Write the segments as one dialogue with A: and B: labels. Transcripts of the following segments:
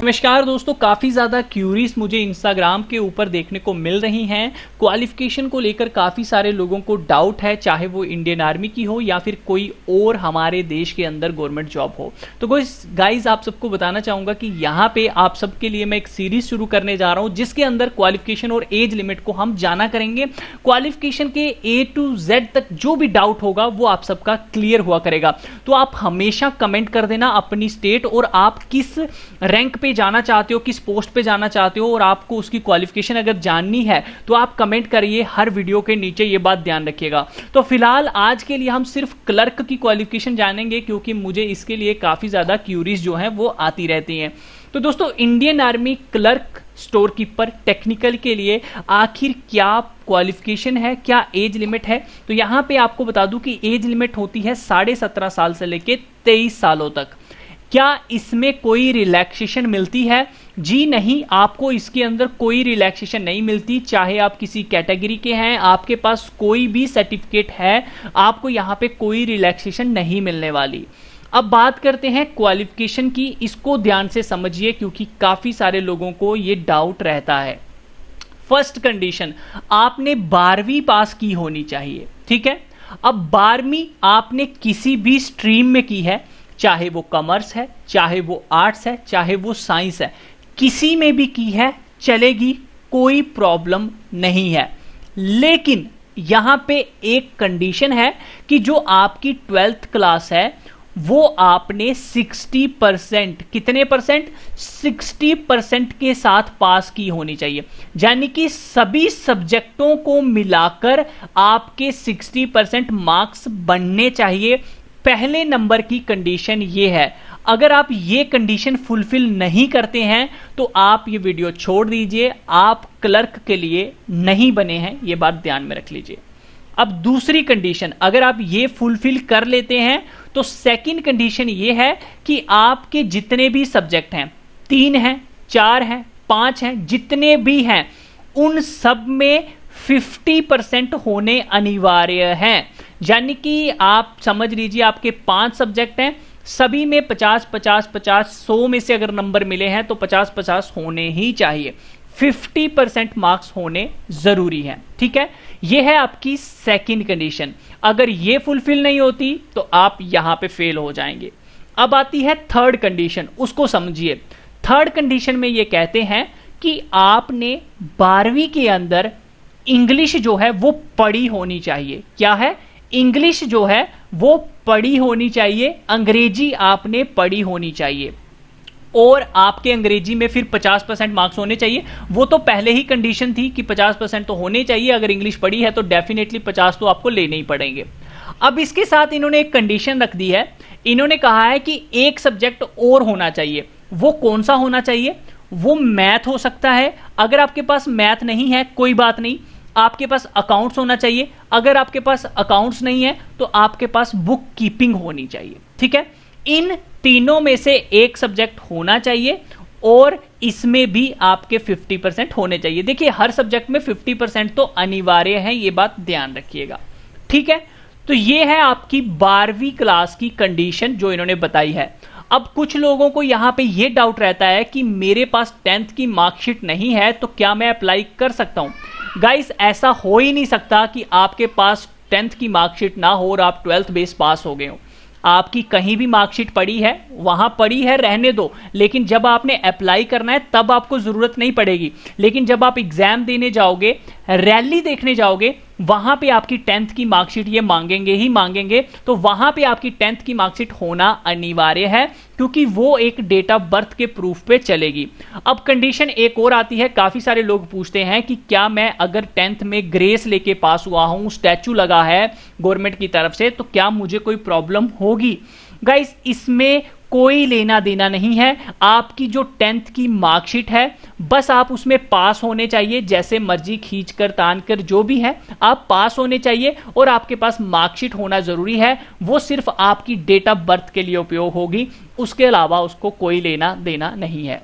A: नमस्कार दोस्तों, काफ़ी ज़्यादा क्यूरीज मुझे इंस्टाग्राम के ऊपर देखने को मिल रही हैं। क्वालिफिकेशन को लेकर काफ़ी सारे लोगों को डाउट है, चाहे वो इंडियन आर्मी की हो या फिर कोई और हमारे देश के अंदर गवर्नमेंट जॉब हो। तो गाइस आप सबको बताना चाहूँगा कि यहाँ पे आप सबके लिए मैं एक सीरीज शुरू करने जा रहा हूँ जिसके अंदर क्वालिफिकेशन और एज लिमिट को हम जाना करेंगे। क्वालिफिकेशन के A to Z तक जो भी डाउट होगा वो आप सबका क्लियर हुआ करेगा। तो आप हमेशा कमेंट कर देना अपनी स्टेट और आप किस रैंक पे जाना चाहते हो, किस पोस्ट पे जाना चाहते हो और आपको उसकी क्वालिफिकेशन अगर जाननी है तो आप कमेंट करिए हर वीडियो के नीचे, ये बात ध्यान रखिएगा। तो फिलहाल आज के लिए हम सिर्फ क्लर्क की क्वालिफिकेशन जानेंगे क्योंकि मुझे इसके लिए काफ़ी ज़्यादा क्यूरीज जो हैं वो आती रहती हैं। तो दोस्तों, Indian army clerk store keeper technical के लिए आखिर क्या क्वालिफिकेशन है, क्या एज लिमिट है? तो यहाँ पे आपको बता दूं कि एज लिमिट होती है 17.5 साल से लेके 23 सालों तक। क्या इसमें कोई रिलैक्सेशन मिलती है? जी नहीं, आपको इसके अंदर कोई रिलैक्सेशन नहीं मिलती। चाहे आप किसी कैटेगरी के हैं, आपके पास कोई भी सर्टिफिकेट है, आपको यहाँ पे कोई रिलैक्सेशन नहीं मिलने वाली। अब बात करते हैं क्वालिफिकेशन की, इसको ध्यान से समझिए क्योंकि काफ़ी सारे लोगों को ये डाउट रहता है। फर्स्ट कंडीशन, आपने 12वीं पास की होनी चाहिए, ठीक है। अब 12वीं आपने किसी भी स्ट्रीम में की है, चाहे वो कॉमर्स है, चाहे वो आर्ट्स है, चाहे वो साइंस है, किसी में भी की है चलेगी, कोई प्रॉब्लम नहीं है। लेकिन यहां पे एक कंडीशन है कि जो आपकी 12th क्लास है वो आपने 60%, कितने परसेंट? 60% के साथ पास की होनी चाहिए। यानी कि सभी सब्जेक्टों को मिलाकर आपके 60% मार्क्स बनने चाहिए। पहले नंबर की कंडीशन ये है। अगर आप ये कंडीशन फुलफिल नहीं करते हैं तो आप ये वीडियो छोड़ दीजिए, आप क्लर्क के लिए नहीं बने हैं, ये बात ध्यान में रख लीजिए। अब दूसरी कंडीशन, अगर आप ये फुलफिल कर लेते हैं तो सेकंड कंडीशन ये है कि आपके जितने भी सब्जेक्ट हैं, 3 हैं, 4 हैं, 5 हैं, जितने भी हैं, उन सब में 50% होने अनिवार्य हैं। यानी कि आप समझ लीजिए आपके 5 सब्जेक्ट हैं, सभी में 50 50 50, 100 में से अगर नंबर मिले हैं तो 50 50 होने ही चाहिए। 50% मार्क्स होने जरूरी हैं, ठीक है। यह है आपकी सेकंड कंडीशन। अगर ये फुलफिल नहीं होती तो आप यहां पे फेल हो जाएंगे। अब आती है थर्ड कंडीशन, उसको समझिए। थर्ड कंडीशन में ये कहते हैं कि आपने 12वीं के अंदर इंग्लिश जो है वो पढ़ी होनी चाहिए। क्या है? इंग्लिश जो है वो पढ़ी होनी चाहिए, अंग्रेजी आपने पढ़ी होनी चाहिए और आपके अंग्रेजी में फिर 50% मार्क्स होने चाहिए। वो तो पहले ही कंडीशन थी कि 50% तो होने चाहिए, अगर इंग्लिश पढ़ी है तो डेफिनेटली 50 तो आपको लेने ही पड़ेंगे। अब इसके साथ इन्होंने एक कंडीशन रख दी है, इन्होंने कहा है कि एक सब्जेक्ट और होना चाहिए। वो कौन सा होना चाहिए? वो मैथ हो सकता है। अगर आपके पास मैथ नहीं है कोई बात नहीं, आपके पास अकाउंट्स होना चाहिए। अगर आपके पास अकाउंट्स नहीं है तो आपके पास बुक कीपिंग होनी चाहिए, ठीक है। इन तीनों में से एक सब्जेक्ट होना चाहिए और इसमें भी आपके 50% होने चाहिए। देखिए, हर सब्जेक्ट में 50% तो अनिवार्य है, ये बात ध्यान रखिएगा, ठीक है। तो ये है आपकी 12वीं क्लास की कंडीशन जो इन्होंने बताई है। अब कुछ लोगों को यहां पे ये डाउट रहता है कि मेरे पास 10th की मार्कशीट नहीं है तो क्या मैं अप्लाई कर सकता हूं? गाइस, ऐसा हो ही नहीं सकता कि आपके पास 10th की मार्कशीट ना हो और आप 12th बेस पास हो गए हो। आपकी कहीं भी मार्कशीट पड़ी है, वहां पड़ी है, रहने दो, लेकिन जब आपने अप्लाई करना है तब आपको जरूरत नहीं पड़ेगी। लेकिन जब आप एग्जाम देने जाओगे, रैली देखने जाओगे, वहां पे आपकी 10th की मार्कशीट ये मांगेंगे ही मांगेंगे। तो वहां पे आपकी 10th की मार्कशीट होना अनिवार्य है क्योंकि वो एक डेट ऑफ बर्थ के प्रूफ पे चलेगी। अब कंडीशन एक और आती है, काफी सारे लोग पूछते हैं कि क्या मैं अगर 10th में ग्रेस लेके पास हुआ हूं, स्टैचू लगा है गवर्नमेंट की तरफ से, तो क्या मुझे कोई प्रॉब्लम होगी? गाइस, इसमें कोई लेना देना नहीं है। आपकी जो 10th की मार्कशीट है बस आप उसमें पास होने चाहिए, जैसे मर्जी खींच कर तान कर जो भी है आप पास होने चाहिए और आपके पास मार्कशीट होना जरूरी है। वो सिर्फ आपकी डेट ऑफ बर्थ के लिए उपयोग होगी, उसके अलावा उसको कोई लेना देना नहीं है।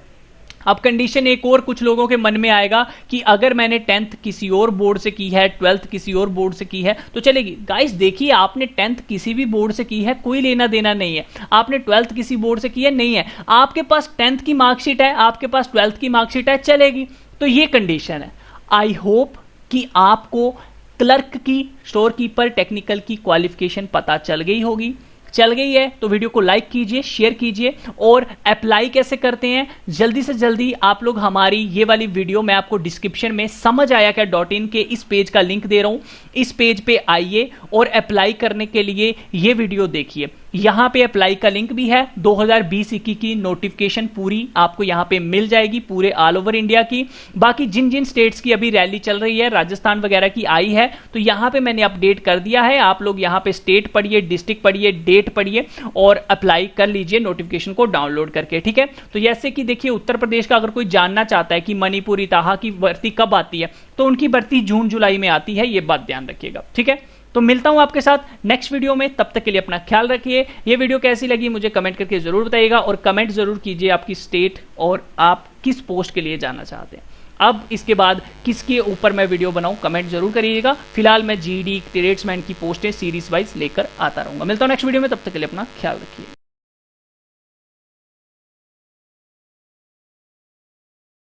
A: अब कंडीशन एक और कुछ लोगों के मन में आएगा कि अगर मैंने 10th किसी और बोर्ड से की है, 12th किसी और बोर्ड से की है तो चलेगी। गाइस देखिए, आपने 10th किसी भी बोर्ड से की है, कोई लेना देना नहीं है। आपने 12th किसी बोर्ड से की है, नहीं है। आपके पास 10th की मार्कशीट है, आपके पास 12th की मार्कशीट है, चलेगी। तो ये कंडीशन है। आई होप कि आपको क्लर्क की, स्टोर कीपर, टेक्निकल की क्वालिफिकेशन पता चल गई होगी। चल गई है तो वीडियो को लाइक कीजिए, शेयर कीजिए। और अप्लाई कैसे करते हैं, जल्दी से जल्दी आप लोग हमारी ये वाली वीडियो मैं आपको डिस्क्रिप्शन में समझ आया क्या .in के इस पेज का लिंक दे रहा हूं। इस पेज पे आइए और अप्लाई करने के लिए ये वीडियो देखिए। यहां पे अप्लाई का लिंक भी है। 2020-21 की नोटिफिकेशन पूरी आपको यहां पे मिल जाएगी, पूरे ऑल ओवर इंडिया की। बाकी जिन जिन स्टेट्स की अभी रैली चल रही है, राजस्थान वगैरह की आई है, तो यहां पे मैंने अपडेट कर दिया है। आप लोग यहां पे स्टेट पढ़िए, डिस्ट्रिक्ट पढ़िए, डेट पढ़िए और अप्लाई कर लीजिए नोटिफिकेशन को डाउनलोड करके, ठीक है। तो जैसे कि देखिए, उत्तर प्रदेश का अगर कोई जानना चाहता है कि मणिपुर, इताहा की भर्ती कब आती है, तो उनकी भर्ती जून जुलाई में आती है, ये बात ध्यान रखिएगा, ठीक है। तो मिलता हूं आपके साथ नेक्स्ट वीडियो में, तब तक के लिए अपना ख्याल रखिए। ये वीडियो कैसी लगी मुझे कमेंट करके जरूर बताइएगा, और कमेंट जरूर कीजिए आपकी स्टेट और आप किस पोस्ट के लिए जाना चाहते हैं। अब इसके बाद किसके ऊपर मैं वीडियो बनाऊं, कमेंट जरूर करिएगा। फिलहाल मैं जीडी ट्रेड्समैन की पोस्टें सीरीज वाइज लेकर आता रहूंगा। मिलता हूं नेक्स्ट वीडियो में, तब तक के लिए अपना ख्याल रखिए।